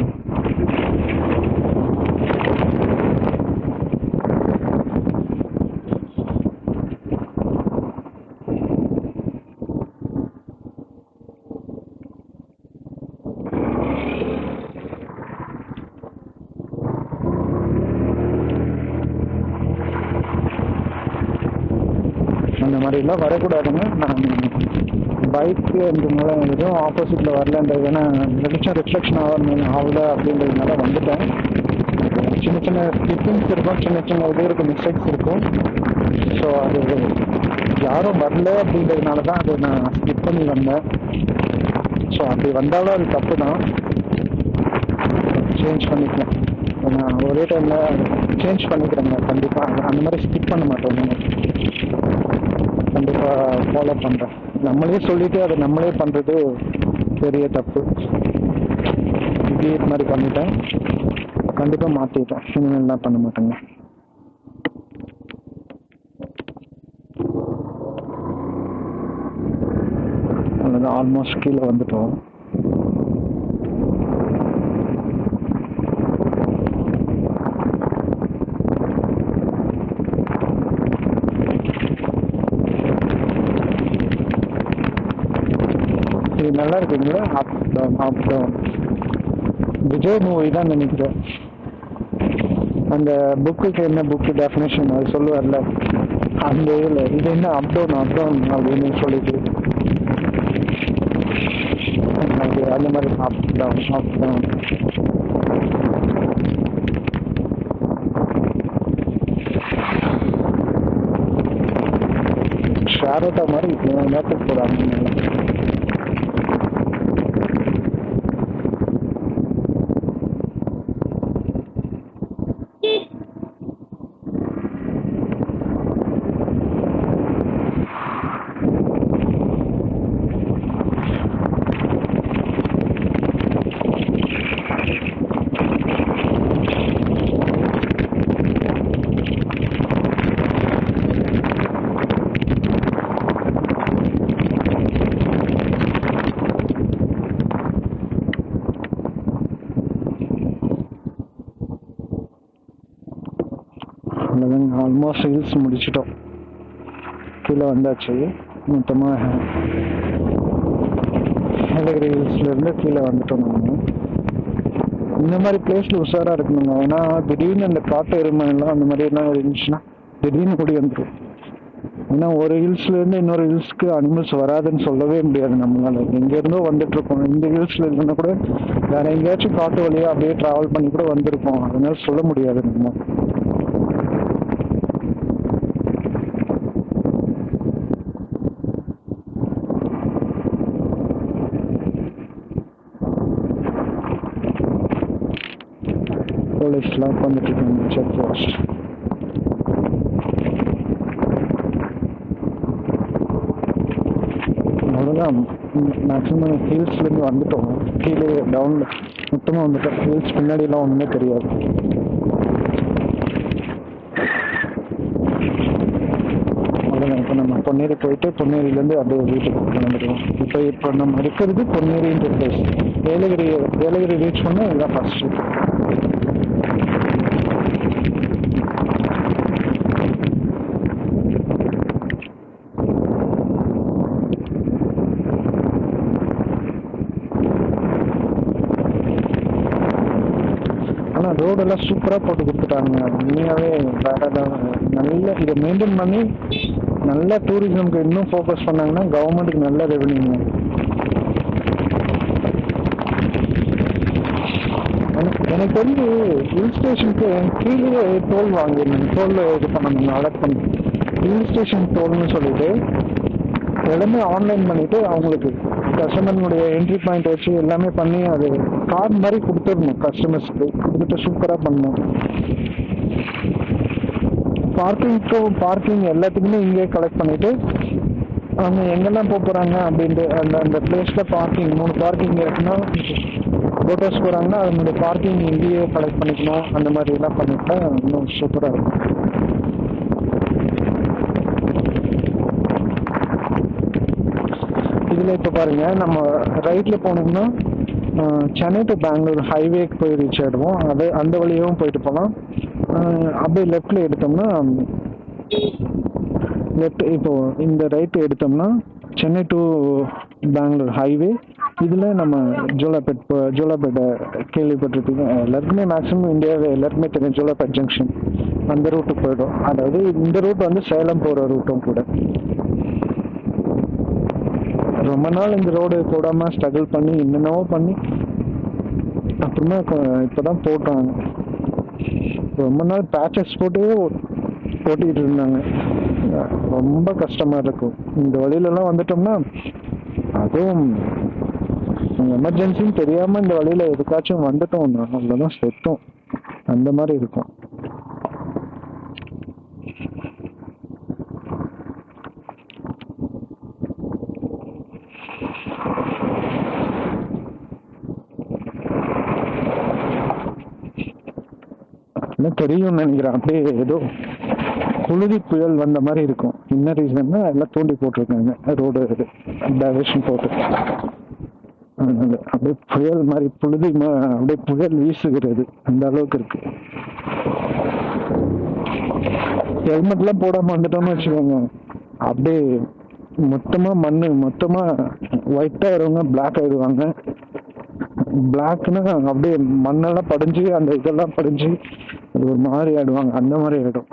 A: அந்த மாதிரிலாம் வரக்கூடாதுங்க. நான் பைக்கு அப்படினால எதுவும் ஆப்போசிட்ல வரலன்றது, ஏன்னா வெளிச்சம் ரிஃப்ளெக்ஷன் ஆகல அப்படின்றதுனால வந்துட்டேன். சின்ன சின்ன ஸ்கிப்பிங்ஸ் இருக்கும், சின்ன சின்ன இது இருக்கும், மிஸ்டேக்ஸ் இருக்கும். ஸோ அது யாரும் வரல அப்படின்றதுனால தான் அதை நான் ஸ்கிப் பண்ணி வந்தேன். ஸோ அப்படி வந்தாலும் அது தப்பு தான், சேஞ்ச் பண்ணிக்கலாம். நான் ஒரே டைமில் சேஞ்ச் பண்ணிக்கிறேங்க கண்டிப்பாக. அந்த மாதிரி ஸ்கிப் பண்ண மாட்டோம், கண்டிப்பாக ஃபாலோ பண்ணுறேன். நம்மளே சொல்லிட்டு அதை நம்மளே பண்ணுறது பெரிய தப்பு. இப்படி இது மாதிரி பண்ணிட்டேன், கண்டிப்பாக மாற்றிட்டேன். இனிமேல்லாம் பண்ண மாட்டேங்க. அவ்வளோதான், ஆல்மோஸ்ட் கீழே வந்துட்டோம். நல்லா இருக்குங்களா? Up down up down Vijay movie தான் நினைக்கிறேன். அந்த புக்குக்கு என்ன புக்கு டெஃபினேஷன் அது சொல்லுவார்ல, அந்த இதில் இது என்ன அப் டவுன் அப்படின்னு சொல்லிட்டு அந்த மாதிரி அப் டவுன் ஷேரோட்டா மாதிரி நேரத்துக்கு போகிறாங்க. ஆல்மோஸ்ட் ஹில்ஸ் முடிச்சிட்டோம், கீழே வந்தாச்சு. மொத்தமாக ஏலகிரி ஹில்ஸ்லேருந்து கீழே வந்துட்டோம். நம்ம இந்த மாதிரி பிளேஸில் உஷாராக இருக்கணுங்க. ஏன்னா திடீர்னு அந்த காட்டு எருமைலாம் அந்த மாதிரிலாம் இருந்துச்சுன்னா திடீர்னு கூடி வந்துடும். ஏன்னா ஒரு ஹில்ஸ்லேருந்து இன்னொரு ஹில்ஸ்க்கு அனிமல்ஸ் வராதுன்னு சொல்லவே முடியாது நம்மளால. எங்கேருந்தோ வந்துட்டு இருக்கோம். இந்த ஹில்ஸில் இல்லைன்னா கூட வேற எங்கேயாச்சும் காட்டு வழியாக அப்படியே ட்ராவல் பண்ணி கூட வந்திருக்கோம். அதனால சொல்ல முடியாது நம்ம. போலீஸ்லாம் உட்காந்துட்டு இருக்காங்க, செக் போஸ்ட். அவ்வளோதான், மேக்ஸிமம் ஹில்ஸ்லேருந்து வந்துட்டோம். கீழே டவுனில் மொத்தமாக வந்துட்டோம். ஹில்ஸ் பின்னாடிலாம் ஒன்றுமே தெரியாது. அவ்வளோதான். இப்போ நம்ம பொன்னேரி போயிட்டு பொன்னேரியிலேருந்து அப்படியே வீட்டுக்கு கிளம்பிடுவோம். இப்போ நம்ம இருக்கிறது பொன்னேரின்ற பிளேஸ். ஏலகிரி ரீச் பண்ணால் இதுதான் ஃபர்ஸ்ட். ஆனால் ரோடெல்லாம் சூப்பராக போட்டு கொடுத்துட்டாங்க. உண்மையாகவே வேற நல்ல இதை மெயின்டைன் பண்ணி நல்லா டூரிசம்க்கு இன்னும் ஃபோக்கஸ் பண்ணாங்கன்னா கவர்மெண்ட்டுக்கு நல்ல ரெவென்யூங்க. எனக்கு தெரிஞ்சு ஹில் ஸ்டேஷனுக்கு கீழே டோல் வாங்கிடணும், டோல் இது பண்ணணும், அலர்ட் பண்ணி ஹில் ஸ்டேஷன் டோல்னு சொல்லிட்டு எல்லாமே ஆன்லைன் பண்ணிட்டு அவங்களுக்கு கஸ்டமர்னுடைய என்ட்ரி பாயிண்ட் வச்சு எல்லாமே பண்ணி அது கார்டு மாதிரி கொடுத்துடணும். கஸ்டமர்ஸ்க்கு கொடுத்துட்டு சூப்பராக பண்ணணும். பார்க்கிங் எல்லாத்துக்குமே இங்கே கலெக்ட் பண்ணிட்டு அவங்க எங்கெல்லாம் போகிறாங்க அப்படின்ட்டு அந்த பிளேஸில் பார்க்கிங் 3 பார்க்கிங் இருக்குன்னா போட்டோஸ் போகிறாங்கன்னா அதனுடைய பார்க்கிங் இங்கேயே கலெக்ட் பண்ணிக்கணும். அந்த மாதிரி எல்லாம் பண்ணிட்டா இன்னும் சூப்பராக இருக்கும். இதில் இப்போ பாருங்கள், நம்ம ரைட்டில் போனோம்னா சென்னை டு பெங்களூர் ஹைவேக்கு போய் ரீச் ஆகிடுவோம். அந்த வழியாகவும் போயிட்டு போகலாம். அப்படியே லெஃப்டில் எடுத்தோம்னா இப்போ இந்த ரைட்டு எடுத்தோம்னா சென்னை டு பெங்களூர் ஹைவே. இதில் நம்ம ஜோலாபேட்டை கேள்விப்பட்டிருப்பீங்க. எல்லாருக்குமே மேக்ஸிமம் இந்தியாவில் எல்லாருக்குமே தெரியும் ஜோலாபேட் ஜங்ஷன். அந்த ரூட்டுக்கு போயிடும். அதாவது இந்த ரூட் வந்து சேலம் போகிற ரூட்டும் கூட. ரொம்ப நாள் இந்த ரோடு போடாமல் ஸ்ட்ரகிள் பண்ணி என்னென்னவோ பண்ணி அப்புறமா இப்போ தான் போட்டாங்க. ரொம்ப நாள் பேச்சஸ் போட்டு ஓட்டிகிட்டு இருந்தாங்க. ரொம்ப கஷ்டமாக இருக்கும். இந்த வழியிலலாம் வந்துட்டோம்னா, அதுவும் எமர்ஜென்சின்னு தெரியாமல் இந்த வழியில் எதுக்காச்சும் வந்துட்டோம் அவ்வளோதான், செத்தோம். அந்த மாதிரி இருக்கும். தெரியும் நினைக்கிறேன். அப்படியே ஏதோ புழுதி புயல் வந்த மாதிரி இருக்கும். என்ன ரீசன்னா எல்லாம் தூண்டி போட்டிருக்காங்க ரோடு டைவர்ஷன் போட்டு. அப்படியே புயல் மாதிரி புழுதி அப்படியே புயல் வீசுகிறது, அந்த அளவுக்கு இருக்கு. ஹெல்மெட்லாம் போடாம வந்துட்டோம்னு வச்சுக்கோங்க, அப்படியே மொத்தமா மண்ணு மொத்தமா ஒயிட் ஆயிடுவாங்க, பிளாக் ஆயிடுவாங்க. பிளாக்னா அப்படியே மண்ணெல்லாம் படிஞ்சு அந்த இதெல்லாம் படிஞ்சு அது ஒரு மாதிரி ஆயிடுவாங்க, அந்த மாதிரி ஆயிடும்.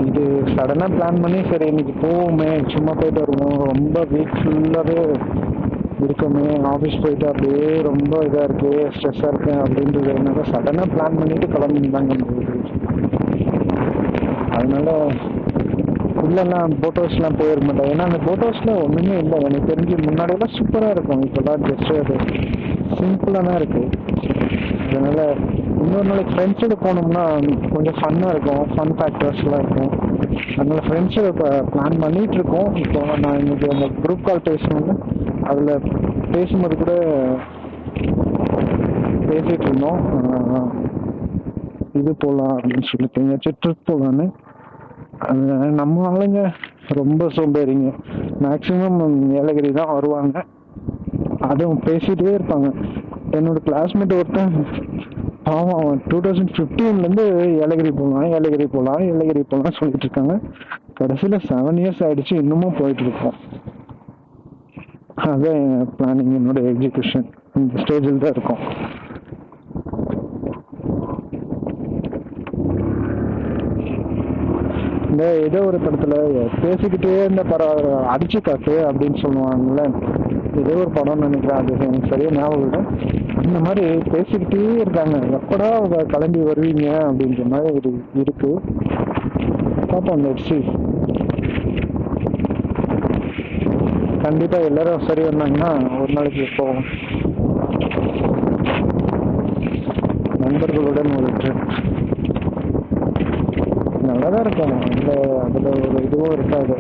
A: இது சடனா பிளான் பண்ணி சரி இன்னைக்கு போவோமே, சும்மா போயிட்டு வருவோம், ரொம்ப வீக் ஃபுல்லாவே இருக்கோமே, ஆஃபீஸ் போயிட்டு அப்படியே ரொம்ப இதாக இருக்கு, ஸ்ட்ரெஸ்ஸாக இருக்கு அப்படின்றது என்னன்னா சடனாக பிளான் பண்ணிட்டு கிளம்பிருந்தாங்க. அதனால இல்லைலாம் போட்டோஸ்லாம் போயிருக்க மாட்டேன். ஏன்னா அந்த போட்டோஸில் ஒன்றுமே இல்லை எனக்கு தெரிஞ்சு. முன்னாடியெல்லாம் சூப்பராக இருக்கும், இப்போல்லாம் ஜஸ்ட் அது சிம்பிளாக தான் இருக்குது. அதனால் இன்னொரு நாளைக்கு ஃப்ரெண்ட்ஸோடு போனோம்னா கொஞ்சம் ஃபன்னாக இருக்கும், ஃபன் ஃபேக்டர்ஸ்லாம் இருக்கும். அதனால் ஃப்ரெண்ட்ஸோட இப்போ பிளான் பண்ணிகிட்ருக்கோம். இப்போ நான் இன்னைக்கு அந்த குரூப் கால் பேசணும்னா அதில் பேசும்போது கூட பேசிகிட்டு இருந்தோம், இது போகலாம் அப்படின்னு சொல்லிட்டு எங்கேயாச்சும் ட்ரிப் போகலான்னு. நம்ம ஆளுங்க ரொம்ப சோம்பேறிங்க, மேக்ஸிமம் ஏலகிரி தான் வருவாங்க, அதுவும் பேசிகிட்டே இருப்பாங்க. என்னோட கிளாஸ்மேட் ஒருத்தன் பாவம், அவன் 2015 ஏலகிரி போகலாம் ஏலகிரி போகலாம் ஏலகிரி போகலாம் சொல்லிட்டு இருக்காங்க. கடைசியில் 7 years ஆயிடுச்சு, இன்னமும் போயிட்டு இருக்கோம். அதான் பிளானிங், என்னோட எக்ஸிகியூஷன் இந்த ஸ்டேஜில் தான் இருக்கும். இந்த ஏதோ ஒரு படத்துல பேசிக்கிட்டே இருந்த அடிச்சு காத்து அப்படின்னு சொல்லுவாங்கல்ல, ஏதோ ஒரு படம் நினைக்கிறேன், அது எனக்கு சரியா ஞாபகம் இல்லை. இந்த மாதிரி பேசிக்கிட்டே இருக்காங்க, எப்படா அவங்க கிளம்பி வருவீங்க அப்படின்ற மாதிரி இருக்கு. பார்ப்போம், லெட்ஸ் சீ. கண்டிப்பா எல்லாரும் சரி வந்தாங்கன்னா ஒரு நாளைக்கு போவோம், நண்பர்களுடன் ஒரு ட்ரிப். நல்லாதான் இருக்கும். அதில் ஒரு இதுவும் இருக்காது,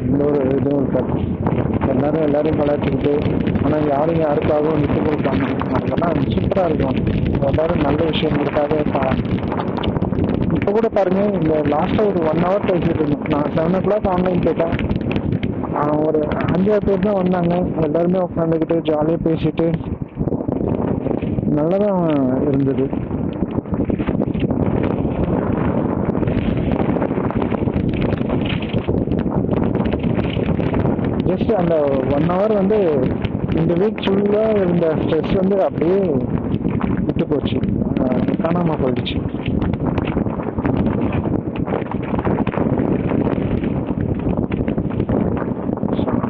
A: எந்த ஒரு இதுவும் இருக்காது. எல்லாரையும் கலாச்சிக்கிட்டு, ஆனால் யாருக்காகவும் விட்டு கொடுப்பாங்க, அதெல்லாம் சூப்பராக இருக்கும். எல்லாரும் நல்ல விஷயங்களுக்காக இப்போ கூட பாருங்க, இந்த லாஸ்ட்டாக ஒரு 1 hour பேசிட்டு இருந்தோம். நான் 7 o'clock ஆன்லைன் போயிட்டேன், ஒரு 5 பேர் தான் வந்தாங்க. எல்லாருமே உட்காந்துக்கிட்டு ஜாலியாக பேசிட்டு நல்லாதான் இருந்தது. ஜஸ்ட் அந்த 1 hour இந்த வீக் ஃபுல்லாக இருந்த ஸ்ட்ரெஸ் அப்படியே விட்டு போச்சு, காணாமல் போயிடுச்சு.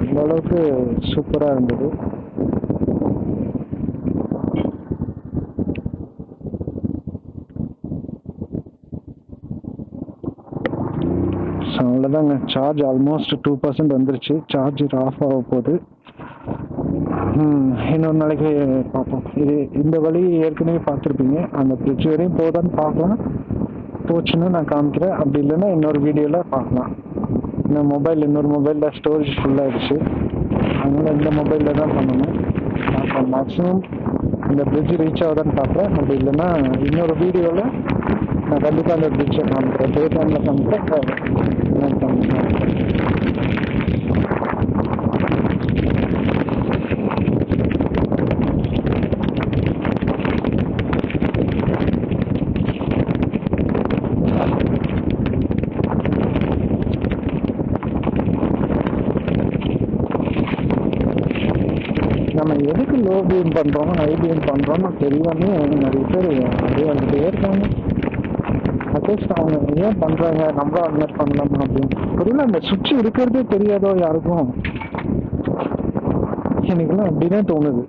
A: அந்த அளவுக்கு சூப்பராக இருந்தது. அவ்வளோதாங்க, சார்ஜ் ஆல்மோஸ்ட் 2% வந்துருச்சு, சார்ஜர் ஆஃப் ஆக போகுது. இன்னொரு நாளைக்கு பார்ப்போம். இந்த வழி ஏற்கனவே பார்த்துருப்பீங்க, அந்த பிரிட்ஜ் வரையும் போதான்னு பார்க்கலாம், போச்சுன்னா நான் காமிக்கிறேன், அப்படி இல்லைன்னா இன்னொரு வீடியோவில் பார்க்கலாம். இன்னொரு மொபைலில் ஸ்டோரேஜ் ஃபுல்லாகிடுச்சு, அதனால் இந்த மொபைலில் தான் பண்ணணும். பார்ப்போம், மேக்ஸிமம் இந்த பிரிட்ஜ் ரீச் ஆகுதான்னு பார்க்குறேன், அப்படி இல்லைன்னா இன்னொரு வீடியோவில் நான் கண்டிப்பாக அந்த பிரிட்ஜை காமிக்கிறேன், டே டைமில் காமிக்கிறேன். நம்ம எதுக்கு லோ பீம் பண்ணுறோம் ஹை பீம் பண்ணுறோம்னு தெரியாமல் நிறைய பேர் அப்படியே வந்துட்டே இருக்காங்க. அட்லீஸ்ட் அவங்க ஏன் பண்ணுறாங்க, நம்மளும் அது மாதிரி பண்ணலாமா அப்படின்னு புரியல. அந்த சுவிட்ச் இருக்கிறதே தெரியாதோ யாருக்கும், எனக்குலாம் அப்படிதான் தோணுது.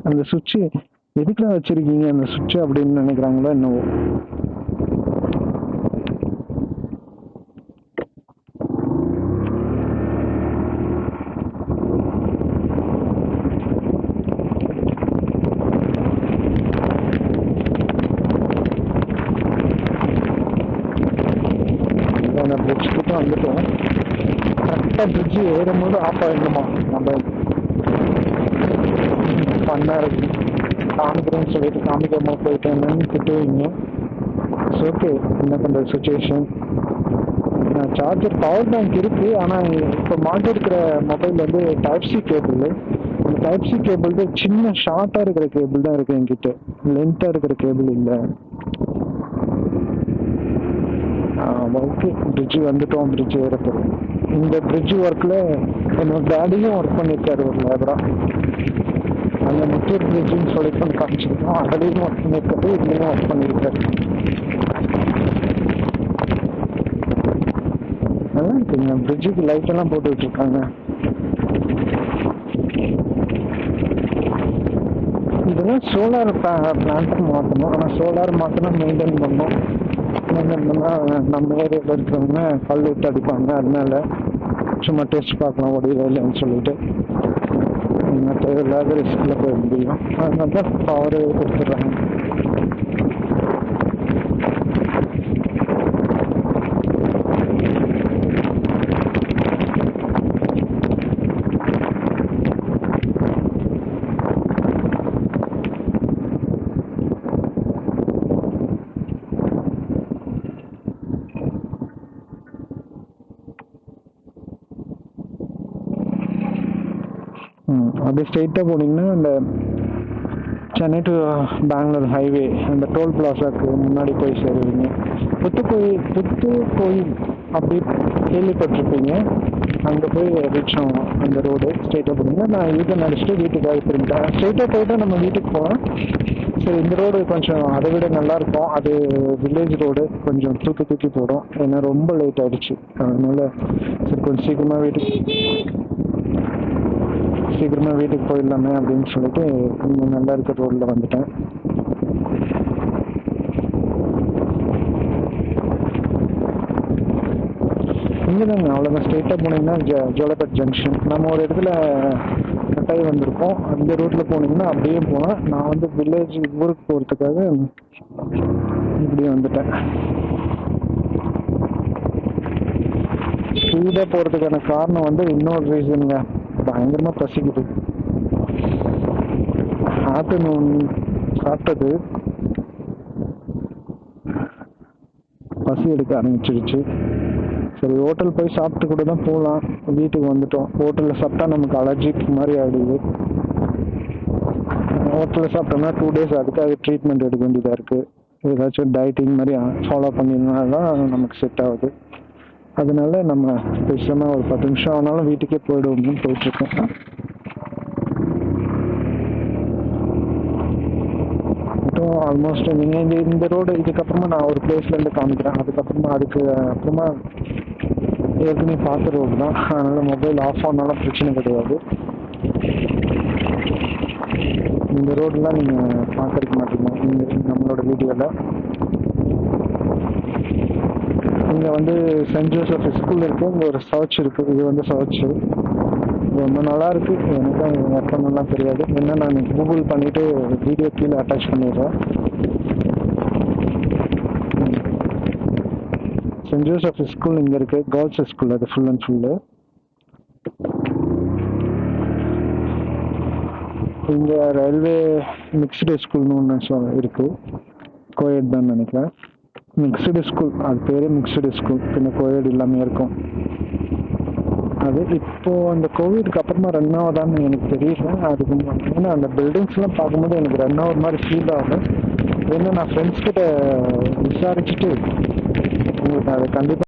A: அந்த சுவிட்சு எதுக்குலாம் வச்சிருக்கீங்க அந்த சுவிட்சு அப்படின்னு நினைக்கிறாங்களோ என்னவோ. பிரிட்ஜ் கிட்ட வந்துட்டோம், கரெக்டாக பிரிட்ஜு ஏறும்போது ஆஃப் ஆகிடுமா மொபைல். ஃபன்னாக இருக்கு, காமிக்கிறேன்னு சொல்லிட்டு காமிக்காம போயிட்டேன்னு திட்டுவீங்க. இட்ஸ் ஓகே, என்ன பண்ணுற சுச்சுவேஷன். சார்ஜர் பவர் பேங்க் இருக்குது. ஆனால் இப்போ மாட்டிருக்கிற மொபைல் வந்து டைப் சி கேபிள். அந்த டைப் சி கேபிள் சின்ன ஷார்ட்டாக இருக்கிற கேபிள் தான் இருக்குது என்கிட்ட. லென்த்தாக இருக்கிற கேபிள் இல்லை. ஓகே, பிரிட்ஜு வந்துட்டோம். பிரிட்ஜ் ஏறப்போகிறோம். இந்த பிரிட்ஜ் ஒர்க்கில் என்னோட டேடியும் ஒர்க் பண்ணியிருக்காரு ஒரு லேபராக. அந்த முத்தூர் பிரிட்ஜுன்னு சொல்லிட்டு காமிச்சிருக்கோம். அதுலேயும் ஒர்க் பண்ணியிருக்காரு, இதுலேயும் ஒர்க் பண்ணியிருக்காரு. நல்லா இருக்குங்க. பிரிட்ஜுக்கு லைட்டெல்லாம் போட்டு விட்டுருக்காங்க. இதெல்லாம் சோலார் பிளான்ட்டு மாற்றணும். ஆனால் சோலார் மாற்றினா மெயின்டைன் பண்ணணும். மெயின்டைன் பண்ணால் நம்ம ஏரியாவில் இருக்கிறவங்க கல் விட்டு அடிப்பாங்க. அதனால சும்மா டெஸ்ட் பார்க்கலாம் ஓடியோ இல்லைன்னு சொல்லிட்டு தேவையில்லாத ரிஸ்கில் போய் முடியும். அதனால தான் பவர் கொடுத்துட்றாங்க. அப்படியே ஸ்ட்ரெயிட்டாக போனீங்கன்னா அந்த சென்னை டு பெங்களூர் ஹைவே அந்த டோல் பிளாசாக்கு முன்னாடி போய் சேருவீங்க. புத்து கோயில் அப்படி கேள்விப்பட்டிருப்பீங்க. அங்கே போய் ரீச் ஆகும் அந்த ரோடு. ஸ்ட்ரெயிட்டாக போனீங்கன்னா நான் இதை நடிச்சுட்டு வீட்டுக்காக திரும்பிட்டேன். ஸ்ட்ரெயிட்டாக போயிட்டா நம்ம வீட்டுக்கு போகலாம். சரி, இந்த ரோடு கொஞ்சம் அதை விட நல்லாயிருக்கும். அது வில்லேஜ் ரோடு, கொஞ்சம் தூக்கி போடும். ஏன்னா ரொம்ப லேட் ஆகிடுச்சு. அதனால சரி கொஞ்சம் சீக்கிரமாக வீட்டுக்கு போயிடலாமே அப்படின்னு சொல்லிட்டு கொஞ்சம் நல்லா இருக்கிற ரோடில் வந்துட்டேன். இங்கே தாங்க, அவ்வளோதான். ஸ்ட்ரெயிட்டாக போனீங்கன்னா ஜோலாபேட் ஜங்ஷன். நம்ம ஒரு இடத்துல கட்டாயி வந்திருக்கோம். அந்த ரூட்டில் போனீங்கன்னா அப்படியே போனால் நான் வந்து வில்லேஜ் ஊருக்கு போகிறதுக்காக இப்படியே வந்துட்டேன். ஸ்பீடாக போகிறதுக்கான காரணம் வந்து இன்னொரு ரீசனுங்க. பயங்கரமாக பசிக்குது. ஆஃப்டர்நூன் சாப்பிட்டது பசி எடுக்க ஆரம்பிச்சிருச்சு. சரி, ஹோட்டல் போய் சாப்பிட்டு கூட தான் போகலாம். வீட்டுக்கு வந்துட்டோம். ஹோட்டலில் சாப்பிட்டா நமக்கு அலர்ஜிக் மாதிரி ஆகிடுது. ஹோட்டலில் சாப்பிட்டோம்னா 2 days அதுக்காக ட்ரீட்மெண்ட் எடுக்க வேண்டியதாக இருக்குது. ஏதாச்சும் டயட்டிங் மாதிரி ஃபாலோ பண்ணினா தான் நமக்கு செட் ஆகுது. அதனால நம்ம பேசாமல் ஒரு 10 நிமிஷம் ஆனாலும் வீட்டுக்கே போயிடுவோம்னு போயிட்டுருக்கேன். ஆல்மோஸ்ட் நீங்கள் இந்த ரோடு இதுக்கப்புறமா நான் ஒரு பிளேஸ்லேருந்து காமிக்கிறேன். அதுக்கப்புறமா ஏற்கனவே பார்த்த ரோடு தான். அதனால் மொபைல் ஆஃப் ஆனாலும் பிரச்சனை கிடையாது. இந்த ரோடெலாம் நீங்கள் பார்த்துருக்க மாட்டீங்க நம்மளோட வீடியோவில். இங்கே வந்து சென்ட் ஜோசப் ஸ்கூல் இருக்குது. இங்கே ஒரு சர்ச் இருக்குது. இது வந்து சர்ச்சு ரொம்ப நல்லா இருக்குது. எனக்கு எப்போன்னெல்லாம் தெரியாது. என்ன நான் கூகுள் பண்ணிவிட்டு வீடியோ கீழே அட்டாச் பண்ணிடுறேன். சென்ட் ஜோசப் ஸ்கூல் இங்கே இருக்குது. கேர்ள்ஸ் ஸ்கூல் அது ஃபுல் அண்ட் ஃபுல்லு. இங்கே ரயில்வே மிக்ஸ்டு ஸ்கூல்னு ஒன்று இருக்குது. கோயட் தான் நினைக்கிறேன். மிக்ஸ்டு ஸ்கூல், அது பேர் மிக்ஸ்டு ஸ்கூல். பின்ன கோயட் இல்லாமல் இருக்கும். அது இப்போது அந்த கோவிடுக்கு அப்புறமா ரன் ஆகுதான்னு எனக்கு தெரியல. அதுக்கு ஏன்னா அந்த பில்டிங்ஸ்லாம் பார்க்கும்போது எனக்கு ரன் ஆகுற மாதிரி ஃபீல் ஆகும். ஏன்னா நான் ஃப்ரெண்ட்ஸ் கிட்ட விசாரிச்சுட்டு உங்களுக்கு அதை கண்டிப்பாக